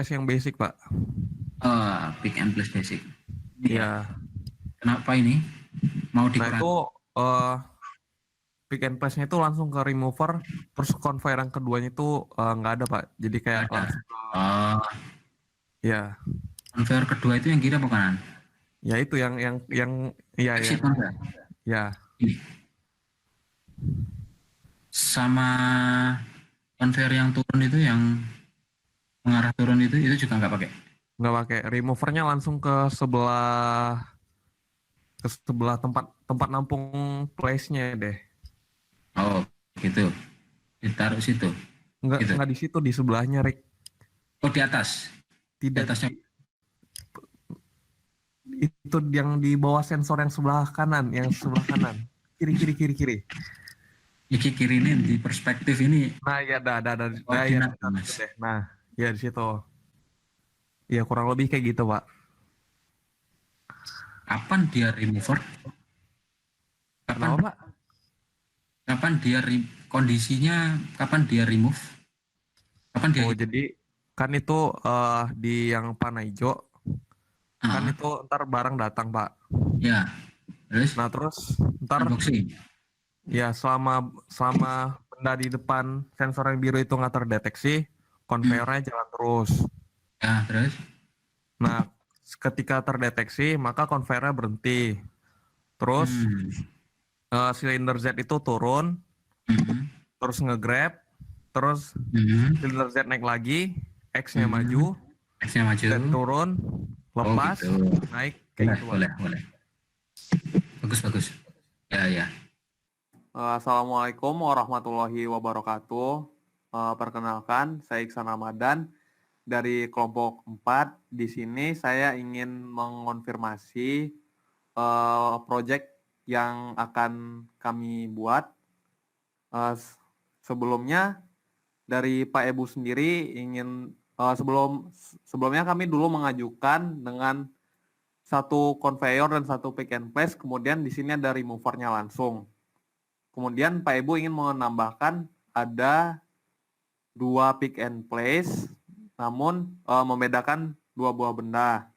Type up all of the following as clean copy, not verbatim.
place yang basic, Pak. Pick and place basic. Iya. Iya. Kenapa ini mau Nah dikurangi? itu eh pick and place-nya itu langsung ke remover, terus conveyor yang keduanya itu nggak ada, Pak. Jadi kayak Ada. langsung ke Oh, ya, conveyor kedua itu yang kiri apa kanan? ya itu yang ya Exit yang conveyor. ya Ini. Sama conveyor yang turun itu yang mengarah turun itu juga nggak pakai. nggak pakai removernya langsung ke sebelah tempat tempat nampung place-nya deh. Oh, gitu. Ditaruh situ. Gitu. Nggak di situ, di sebelahnya, Rick. Oh, di atas. Di Tidak, atasnya. itu yang di bawah sensor yang sebelah kanan, kiri kiri kiri kiri. Iki kiri ini di perspektif ini Nah ya, ya koordinat, sekitar Mas. situ deh. Nah ya di situ, ya kurang lebih kayak gitu, Pak. Kapan dia remover? Kapan Kenapa, Pak? kapan dia kondisinya kapan dia remove? Kapan dia Oh hidup? jadi kan itu di yang panah hijau kan Ah, itu ntar barang datang, Pak. ya. Terus Nah terus ntar unboxing. ya selama selama benda di depan sensor yang biru itu nggak terdeteksi, Hmm. konveyornya jalan terus. Ya, terus. Nah ketika terdeteksi maka konveyornya berhenti. Terus Hmm. silinder Z itu turun, Hmm. terus nge-grab, terus Hmm. silinder Z naik lagi, X-nya Hmm. maju, X-nya maju. Z turun, Oh, lepas, gitu. naik, kayak Boleh, gitu, Pak. boleh, boleh. Bagus, bagus. Ya, ya. Assalamualaikum warahmatullahi wabarakatuh. Perkenalkan, saya Iksan Ramadan dari kelompok 4. Di sini saya ingin mengonfirmasi proyek yang akan kami buat. Eh, Sebelumnya dari Pak Ebu sendiri ingin sebelumnya kami dulu mengajukan dengan satu conveyor dan satu pick and place, kemudian di sini ada removernya langsung. Kemudian Pak Ebu ingin menambahkan ada dua pick and place, namun membedakan dua buah benda.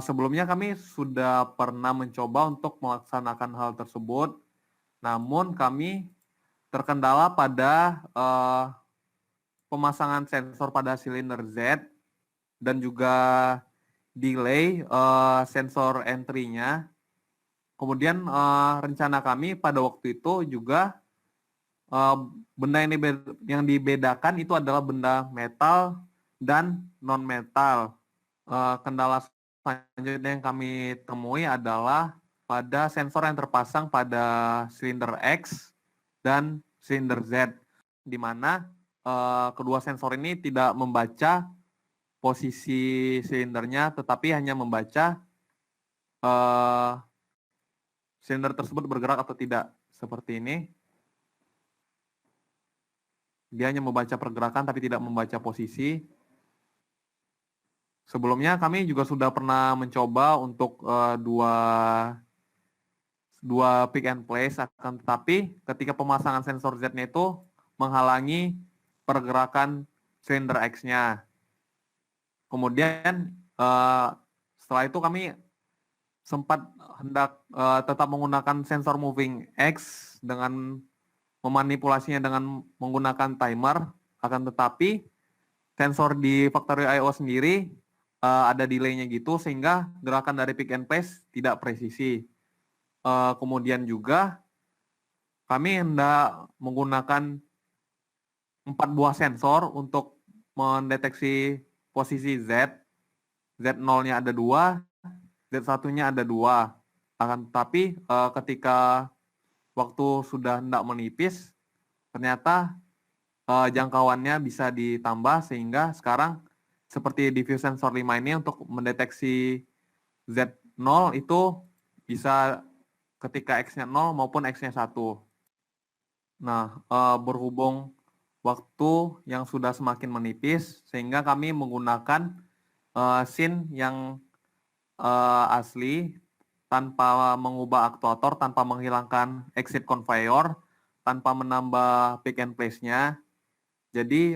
Sebelumnya kami sudah pernah mencoba untuk melaksanakan hal tersebut, namun kami terkendala pada pemasangan sensor pada silinder Z dan juga delay sensor entry-nya. Kemudian rencana kami pada waktu itu juga benda yang dibedakan itu adalah benda metal dan non metal. Kendala selanjutnya yang kami temui adalah pada sensor yang terpasang pada silinder X dan silinder Z, di mana kedua sensor ini tidak membaca posisi silindernya, tetapi hanya membaca silinder tersebut bergerak atau tidak. Seperti ini. Dia hanya membaca pergerakan tapi tidak membaca posisi. Sebelumnya kami juga sudah pernah mencoba untuk dua pick and place, akan tetapi ketika pemasangan sensor Z-nya itu menghalangi pergerakan silinder X-nya. Kemudian setelah itu kami sempat hendak tetap menggunakan sensor moving X dengan memanipulasinya dengan menggunakan timer, akan tetapi sensor di Factory I/O sendiri ada delay-nya gitu sehingga gerakan dari pick and place tidak presisi. Kemudian juga kami hendak menggunakan 4 buah sensor untuk mendeteksi posisi Z. Z0-nya ada 2, Z1-nya ada 2. Akan tetapi ketika waktu sudah hendak menipis, ternyata jangkauannya bisa ditambah sehingga sekarang seperti di view sensor 5 ini untuk mendeteksi Z0 itu bisa ketika X-nya 0 maupun X-nya 1. Nah, berhubung waktu yang sudah semakin menipis sehingga kami menggunakan scene yang asli tanpa mengubah aktuator, tanpa menghilangkan exit conveyor, tanpa menambah pick and place-nya. Jadi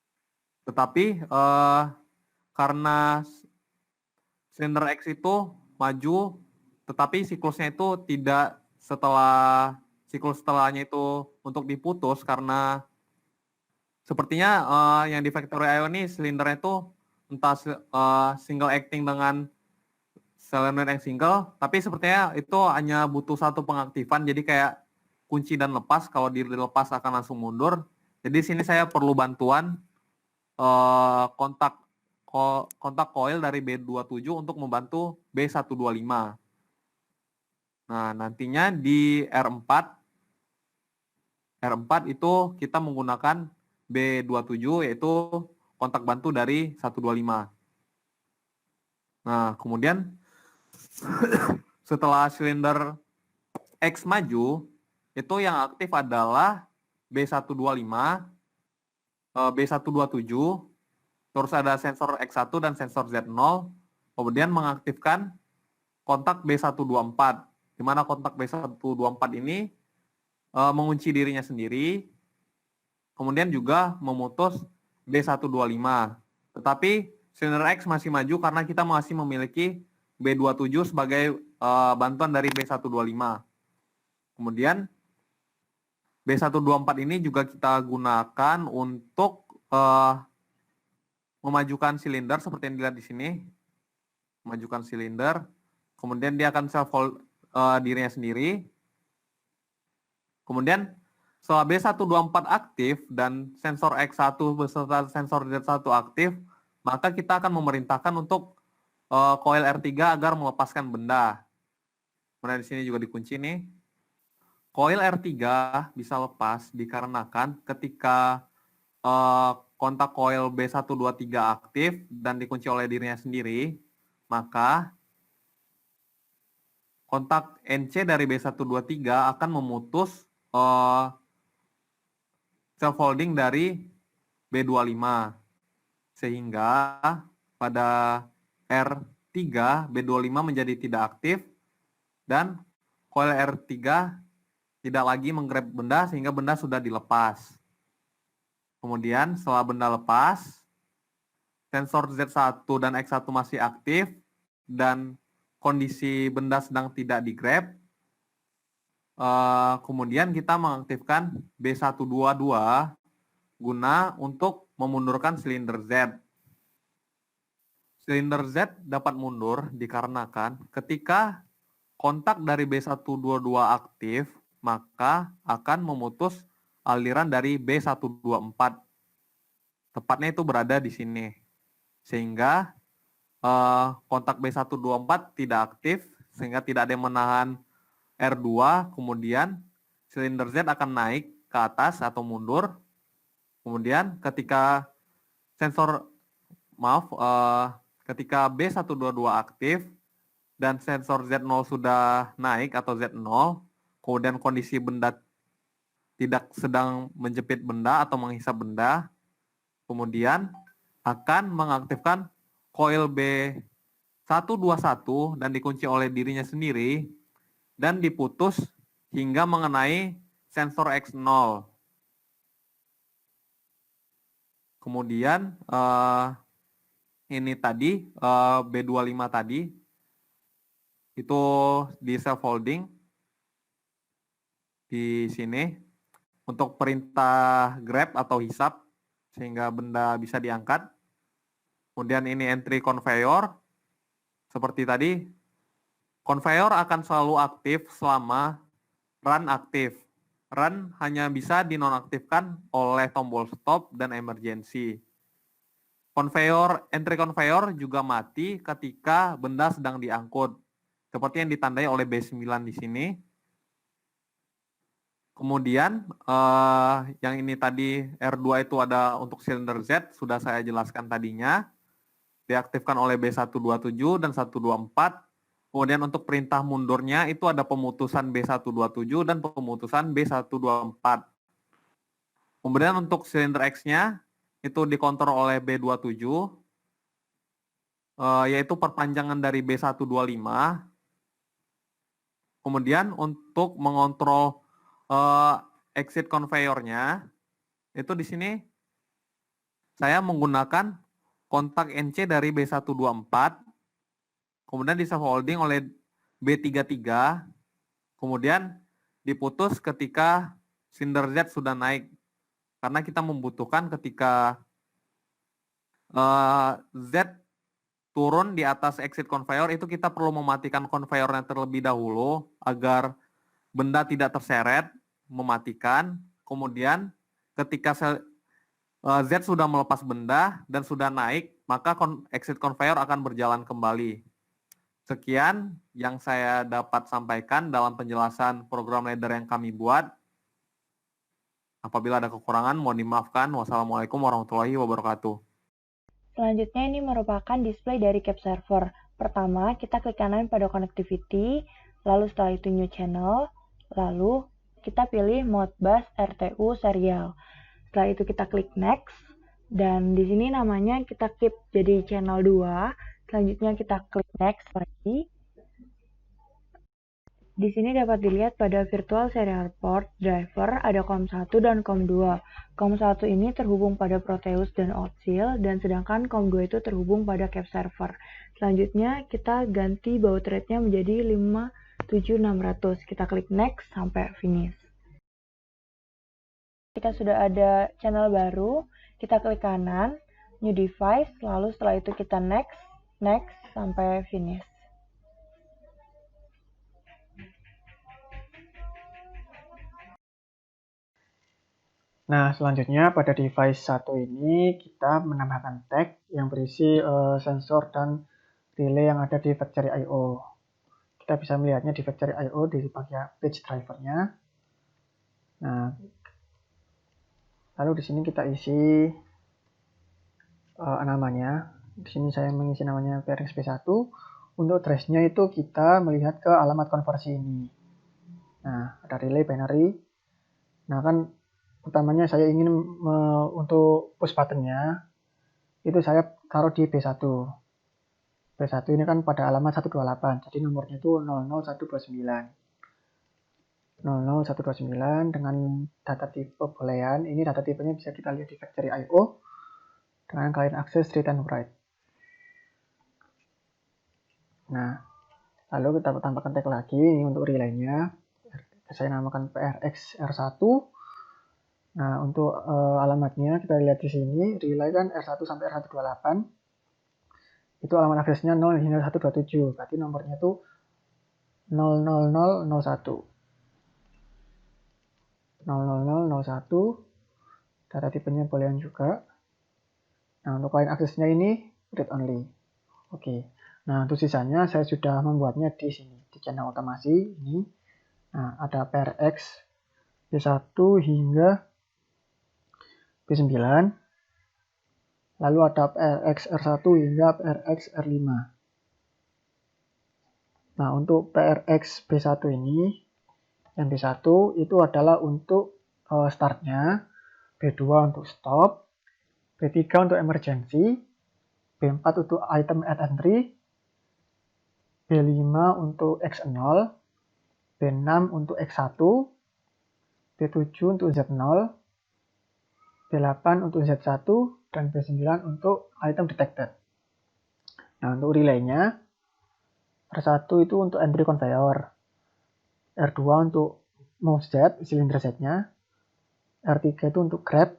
Tetapi karena silinder X itu maju, tetapi siklusnya itu tidak setelah siklus setelahnya itu untuk diputus karena sepertinya yang di Factory IO ini silindernya itu entah single acting dengan silinder yang single, tapi sepertinya itu hanya butuh satu pengaktifan, jadi kayak kunci dan lepas, kalau dilepas akan langsung mundur. Jadi sini saya perlu bantuan kontak coil dari B27 untuk membantu B125. Nah, nantinya di R4 itu kita menggunakan B27 yaitu kontak bantu dari 125. Nah, kemudian setelah silinder X maju, itu yang aktif adalah B125, B127, terus ada sensor X1 dan sensor Z0, kemudian mengaktifkan kontak B124, di mana kontak B124 ini mengunci dirinya sendiri, kemudian juga memutus B125. Tetapi silinder X masih maju karena kita masih memiliki B27 sebagai bantuan dari B125. Kemudian B124 ini juga kita gunakan untuk memajukan silinder seperti yang dilihat di sini. Memajukan silinder, kemudian dia akan self-fold dirinya sendiri. Kemudian setelah B124 aktif dan sensor X1 beserta sensor Z1 aktif, maka kita akan memerintahkan untuk coil R3 agar melepaskan benda. Kemudian di sini juga dikunci nih. Coil R3 bisa lepas dikarenakan ketika kontak coil B123 aktif dan dikunci oleh dirinya sendiri, maka kontak NC dari B123 akan memutus self-folding dari B25. Sehingga pada R3, B25 menjadi tidak aktif dan coil R3 tidak lagi menggrab benda sehingga benda sudah dilepas. Kemudian setelah benda lepas, sensor Z1 dan X1 masih aktif dan kondisi benda sedang tidak di-grab. Kemudian kita mengaktifkan B122 guna untuk memundurkan silinder Z. Silinder Z dapat mundur dikarenakan ketika kontak dari B122 aktif, maka akan memutus aliran dari B124. Tepatnya itu berada di sini. Sehingga kontak B124 tidak aktif, sehingga tidak ada yang menahan R2, kemudian silinder Z akan naik ke atas atau mundur. Kemudian ketika ketika B122 aktif dan sensor Z0 sudah naik atau Z0, kemudian kondisi benda tidak sedang menjepit benda atau menghisap benda, kemudian akan mengaktifkan coil B121 dan dikunci oleh dirinya sendiri dan diputus hingga mengenai sensor X0. Kemudian ini tadi B25 tadi itu di self folding di sini untuk perintah grab atau hisap sehingga benda bisa diangkat. Kemudian ini entry conveyor seperti tadi. Conveyor akan selalu aktif selama run aktif. Run hanya bisa dinonaktifkan oleh tombol stop dan emergency. Entry conveyor juga mati ketika benda sedang diangkut. Seperti yang ditandai oleh B9 di sini. Kemudian yang ini tadi R2 itu ada untuk silinder Z, sudah saya jelaskan tadinya. Diaktifkan oleh B127 dan 124. Kemudian untuk perintah mundurnya itu ada pemutusan B127 dan pemutusan B124. Kemudian untuk silinder X-nya itu dikontrol oleh B27, yaitu perpanjangan dari B125. Kemudian untuk mengontrol exit conveyor-nya, itu di sini saya menggunakan kontak NC dari B124, kemudian di self-holding oleh B33, kemudian diputus ketika silinder Z sudah naik. Karena kita membutuhkan ketika Z turun di atas exit conveyor, itu kita perlu mematikan conveyornya terlebih dahulu agar benda tidak terseret, mematikan. Kemudian ketika Z sudah melepas benda dan sudah naik, maka exit conveyor akan berjalan kembali. Sekian yang saya dapat sampaikan dalam penjelasan program ladder yang kami buat. Apabila ada kekurangan, mohon dimaafkan. Wassalamualaikum warahmatullahi wabarakatuh. Selanjutnya ini merupakan display dari Cap Server. Pertama, kita klik kanan pada Connectivity, lalu setelah itu New Channel, lalu kita pilih Modbus RTU Serial. Setelah itu kita klik Next, dan di sini namanya kita keep jadi channel 2. Selanjutnya kita klik Next lagi. Di sini dapat dilihat pada virtual serial port driver ada COM1 dan COM2. COM1 ini terhubung pada Proteus dan Outsil, dan sedangkan COM2 itu terhubung pada Cap Server. Selanjutnya kita ganti baud rate-nya menjadi 57600. Kita klik Next sampai finish. Ketika sudah ada channel baru, kita klik kanan, New Device, lalu setelah itu kita Next, Next sampai finish. Nah, selanjutnya pada device 1 ini kita menambahkan tag yang berisi sensor dan relay yang ada di Factory I/O. Kita bisa melihatnya di Factory I/O di bagian page drivernya. Nah, lalu di sini kita isi namanya. Di sini saya mengisi namanya PRX B1. Untuk address-nya itu kita melihat ke alamat konversi ini. Nah, ada relay binary. Nah, kan utamanya saya ingin untuk push buttonnya itu saya taruh di B1. B1 ini kan pada alamat 128, jadi nomornya itu 00129. 00129 dengan data tipe boolean. Ini data tipenya bisa kita lihat di Factory I/O dengan client access read and write. Nah, lalu kita tambahkan tag lagi ini untuk relaynya. Saya namakan PRX R1. Nah, untuk alamatnya kita lihat di sini, relay kan R1 sampai R128. Itu alamat aksesnya 0 hingga 127. Berarti nomornya itu 00001. 00001. Data tipenya boolean juga. Nah, untuk client aksesnya ini read only. Oke. Nah, untuk sisanya saya sudah membuatnya di sini, di channel otomasi ini. Nah, ada PRX B1 hingga B9, lalu ada PRX R1 hingga PRX R5. Nah, untuk PRX B1 ini, yang B1 itu adalah untuk startnya, B2 untuk stop, B3 untuk emergency, B4 untuk item add entry, B5 untuk X0, B6 untuk X1, B7 untuk Z0, B8 untuk Z1, dan B9 untuk item detected. Nah, untuk relaynya, R1 itu untuk entry conveyor, R2 untuk move Z, silinder Z-nya, R3 itu untuk grab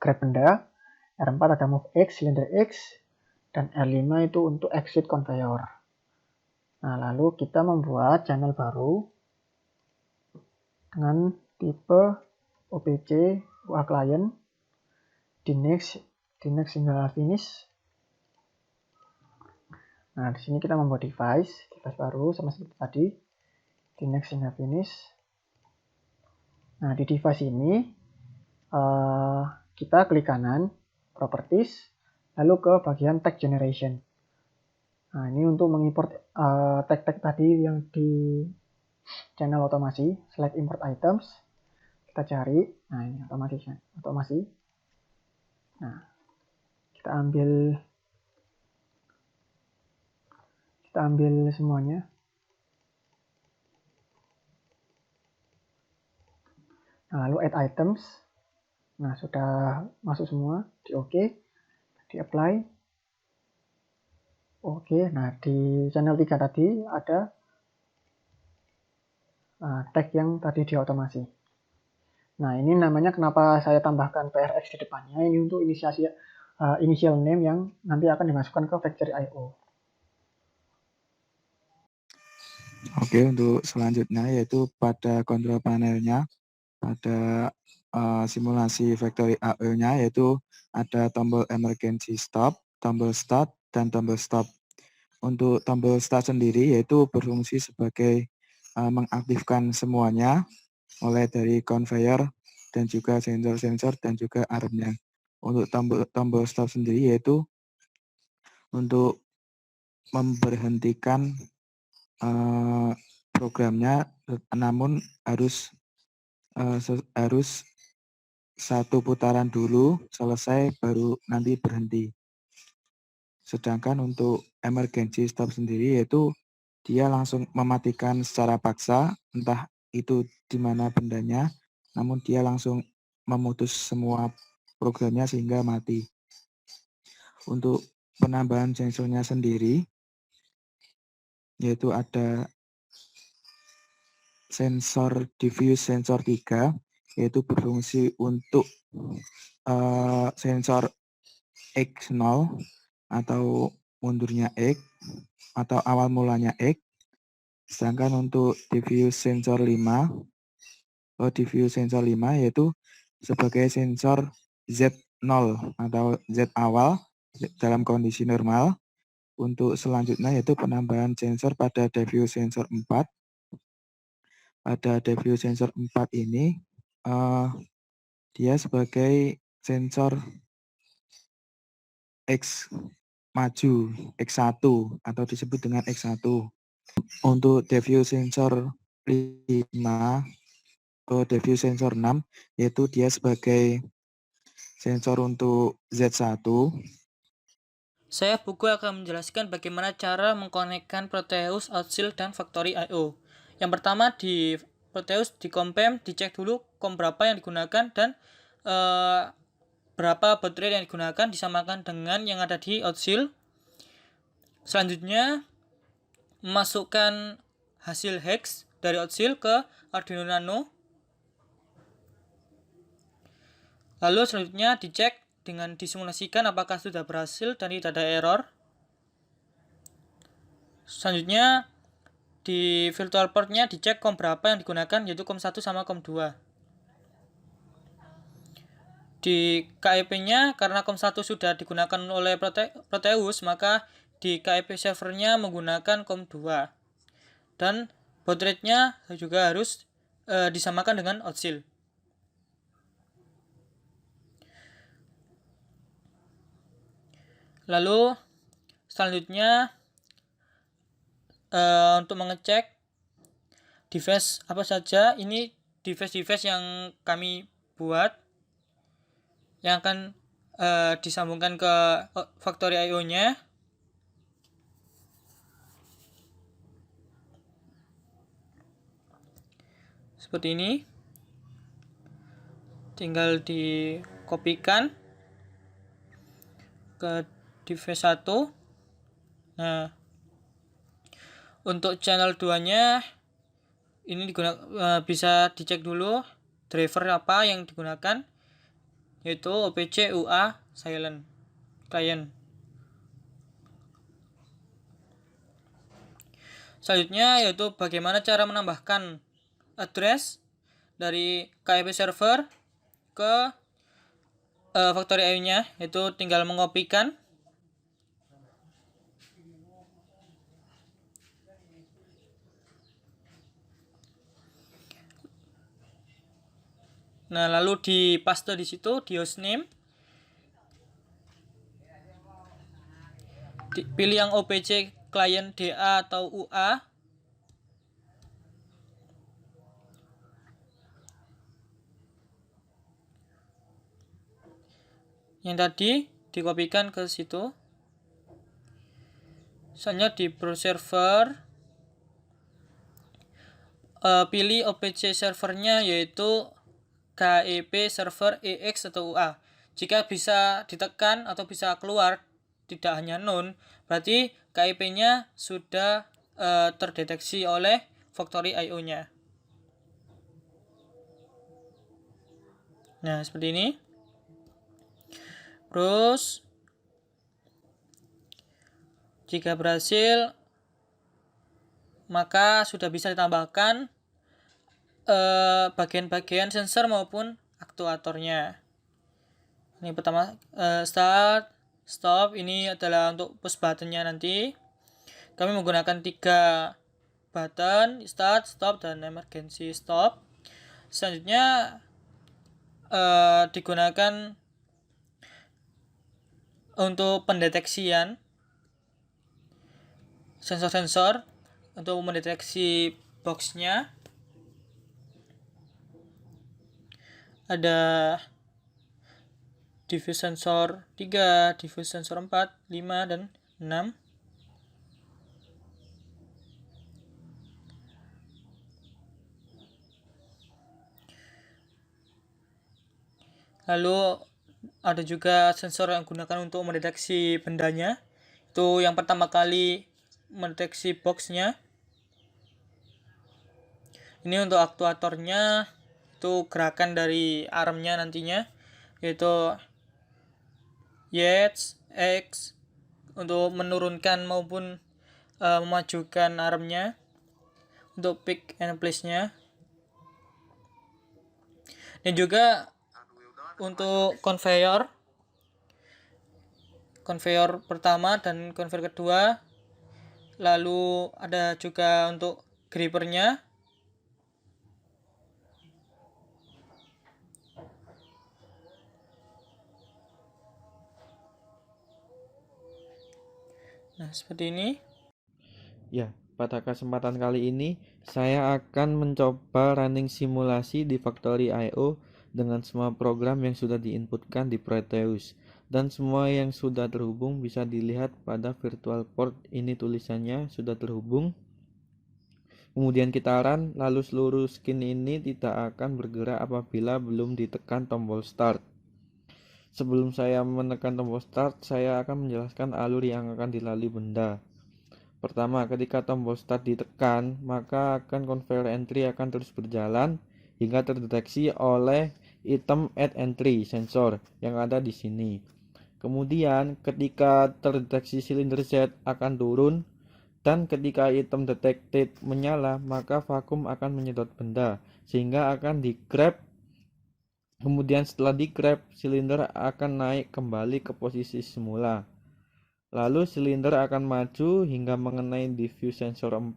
benda, R4 ada move X, silinder X, dan R5 itu untuk exit conveyor. Nah, lalu kita membuat channel baru dengan tipe OPC UA client di next hingga finish. Nah, di sini kita membuat device baru sama seperti tadi, di next hingga finish. Nah, di device ini kita klik kanan, properties, lalu ke bagian tag generation. Nah, ini untuk mengimport tag-tag tadi yang di channel otomasi, select import items. Kita cari, nah ini otomasi. Nah, kita ambil semuanya. Nah, lalu add items. Nah, sudah masuk semua, di oke, di apply. Oke, nah di channel 3 tadi ada tag yang tadi diotomasi. Nah, ini namanya kenapa saya tambahkan PRX di depannya, ini untuk initial name yang nanti akan dimasukkan ke factory.io. Oke, untuk selanjutnya yaitu pada control panelnya, pada simulasi factory IO-nya yaitu ada tombol emergency stop, tombol start, dan tombol stop. Untuk tombol start sendiri yaitu berfungsi sebagai mengaktifkan semuanya, mulai dari conveyor dan juga sensor-sensor dan juga armnya. Untuk tombol stop sendiri yaitu untuk memberhentikan programnya, namun harus satu putaran dulu selesai baru nanti berhenti. Sedangkan untuk emergency stop sendiri yaitu dia langsung mematikan secara paksa, entah itu di mana bendanya, namun dia langsung memutus semua programnya sehingga mati. Untuk penambahan sensornya sendiri yaitu ada sensor diffuse sensor 3 yaitu berfungsi untuk sensor X0 atau mundurnya X atau awal mulanya X. Sedangkan untuk diffuse sensor 5 yaitu sebagai sensor Z0 atau Z awal dalam kondisi normal. Untuk selanjutnya yaitu penambahan sensor pada diffuse sensor 4. Pada diffuse sensor 4 ini dia sebagai sensor X maju, X1 atau disebut dengan X1. Untuk diffuse sensor 5 ke diffuse sensor 6 yaitu dia sebagai sensor untuk Z1. Saya Pugu akan menjelaskan bagaimana cara mengkonekkan Proteus, Outsil, dan Factory.io. Yang pertama di Proteus di compem dicek dulu COM berapa yang digunakan dan berapa baud rate yang digunakan disamakan dengan yang ada di Outsil. Selanjutnya memasukkan hasil hex dari Outsil ke Arduino Nano. Lalu selanjutnya dicek dengan disimulasikan apakah sudah berhasil dan tidak ada error. Selanjutnya di virtual portnya dicek COM berapa yang digunakan, yaitu COM 1 sama COM 2. Di KEP-nya karena COM 1 sudah digunakan oleh Proteus, maka di KEP servernya menggunakan COM 2. Dan baud rate-nya juga harus disamakan dengan Outsil. Lalu selanjutnya untuk mengecek device apa saja, ini device-device yang kami buat yang akan disambungkan ke Factory.io-nya. Seperti ini. Tinggal dikopikan ke device 1. Nah, untuk channel 2-nya ini bisa dicek dulu driver apa yang digunakan, yaitu OPC UA silent client. Selanjutnya yaitu bagaimana cara menambahkan address dari KEP server ke Factory.io-nya, yaitu tinggal mengopikan. Nah, lalu dipaste di situ di hostname. Pilih yang OPC client DA atau UA. Yang tadi dikopikan ke situ. Selanjutnya di browser server pilih OPC servernya yaitu KEP server EX atau UA. Jika bisa ditekan atau bisa keluar tidak hanya none, berarti KEP-nya sudah terdeteksi oleh factory IO-nya. Nah, seperti ini. Terus jika berhasil, maka sudah bisa ditambahkan bagian-bagian sensor maupun aktuatornya. Ini pertama start, stop. Ini adalah untuk push buttonnya nanti. Kami menggunakan 3 button, start, stop, dan emergency stop. Selanjutnya digunakan untuk pendeteksian sensor-sensor untuk mendeteksi boxnya. Ada diffuse sensor 3, diffuse sensor 4, 5, dan 6. Lalu ada juga sensor yang digunakan untuk mendeteksi bendanya. Itu yang pertama kali mendeteksi boxnya. Ini untuk aktuatornya, itu gerakan dari armnya nantinya, yaitu Y, X untuk menurunkan maupun memajukan armnya, untuk pick and place-nya. Dan juga untuk conveyor pertama dan conveyor kedua. Lalu ada juga untuk grippernya. Nah, seperti ini. Ya, pada kesempatan kali ini saya akan mencoba running simulasi di Factory IO dengan semua program yang sudah diinputkan di Proteus, dan semua yang sudah terhubung bisa dilihat pada virtual port. Ini tulisannya sudah terhubung. Kemudian kita run, lalu seluruh skin ini tidak akan bergerak apabila belum ditekan tombol start. Sebelum saya menekan tombol start, saya akan menjelaskan alur yang akan dilalui benda. Pertama, ketika tombol start ditekan, maka conveyor entry akan terus berjalan hingga terdeteksi oleh item add entry sensor yang ada di sini. Kemudian, ketika terdeteksi silinder Z akan turun, dan ketika item detected menyala, maka vakum akan menyedot benda sehingga akan di-grab. Kemudian setelah di-grab, silinder akan naik kembali ke posisi semula. Lalu silinder akan maju hingga mengenai diffuse sensor 4.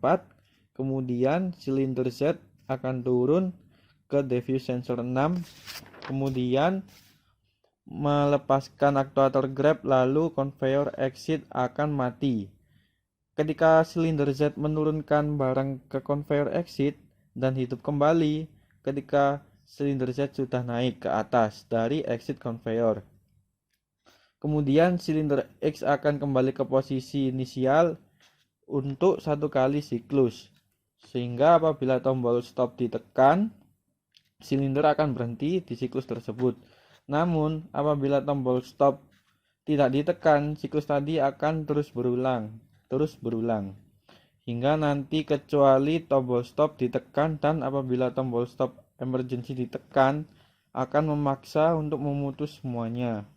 Kemudian silinder Z akan turun ke diffuse sensor 6. Kemudian melepaskan aktuator grab, lalu conveyor exit akan mati. Ketika silinder Z menurunkan barang ke conveyor exit dan hidup kembali ketika silinder Z sudah naik ke atas dari exit conveyor. Kemudian silinder X akan kembali ke posisi inisial untuk 1 kali siklus. Sehingga apabila tombol stop ditekan, silinder akan berhenti di siklus tersebut. Namun apabila tombol stop tidak ditekan, siklus tadi akan terus berulang hingga nanti kecuali tombol stop ditekan, dan apabila tombol stop emergency ditekan akan memaksa untuk memutus semuanya,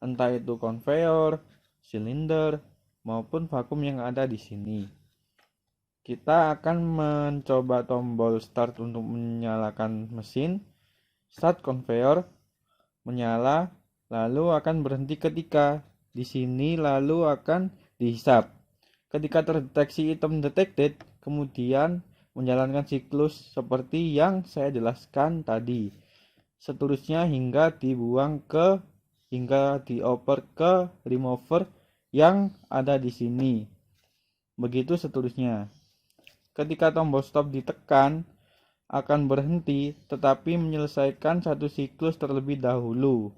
entah itu conveyor, silinder, maupun vakum yang ada di sini. Kita akan mencoba tombol start untuk menyalakan mesin. Start conveyor menyala, lalu akan berhenti ketika di sini, lalu akan dihisap. Ketika terdeteksi item detected, kemudian menjalankan siklus seperti yang saya jelaskan tadi. Seterusnya hingga dioper ke remover yang ada di sini. Begitu seterusnya. Ketika tombol stop ditekan, akan berhenti tetapi menyelesaikan satu siklus terlebih dahulu.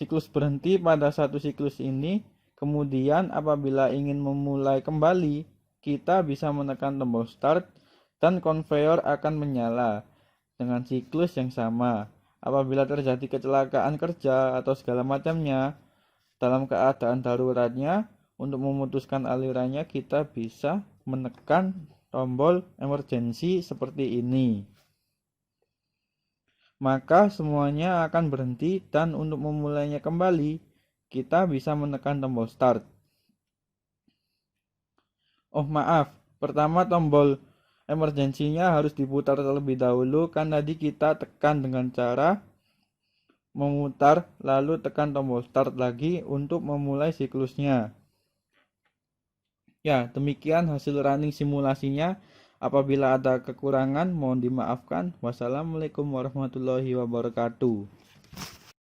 Siklus berhenti pada satu siklus ini. Kemudian apabila ingin memulai kembali, kita bisa menekan tombol start dan konveyor akan menyala dengan siklus yang sama. Apabila terjadi kecelakaan kerja atau segala macamnya, dalam keadaan daruratnya, untuk memutuskan alirannya kita bisa menekan tombol emergency seperti ini. Maka semuanya akan berhenti dan untuk memulainya kembali, kita bisa menekan tombol start. Oh maaf, pertama tombol emergensinya harus diputar terlebih dahulu, kan tadi kita tekan dengan cara memutar lalu tekan tombol start lagi untuk memulai siklusnya. Ya, demikian hasil running simulasinya. Apabila ada kekurangan mohon dimaafkan. Wassalamualaikum warahmatullahi wabarakatuh.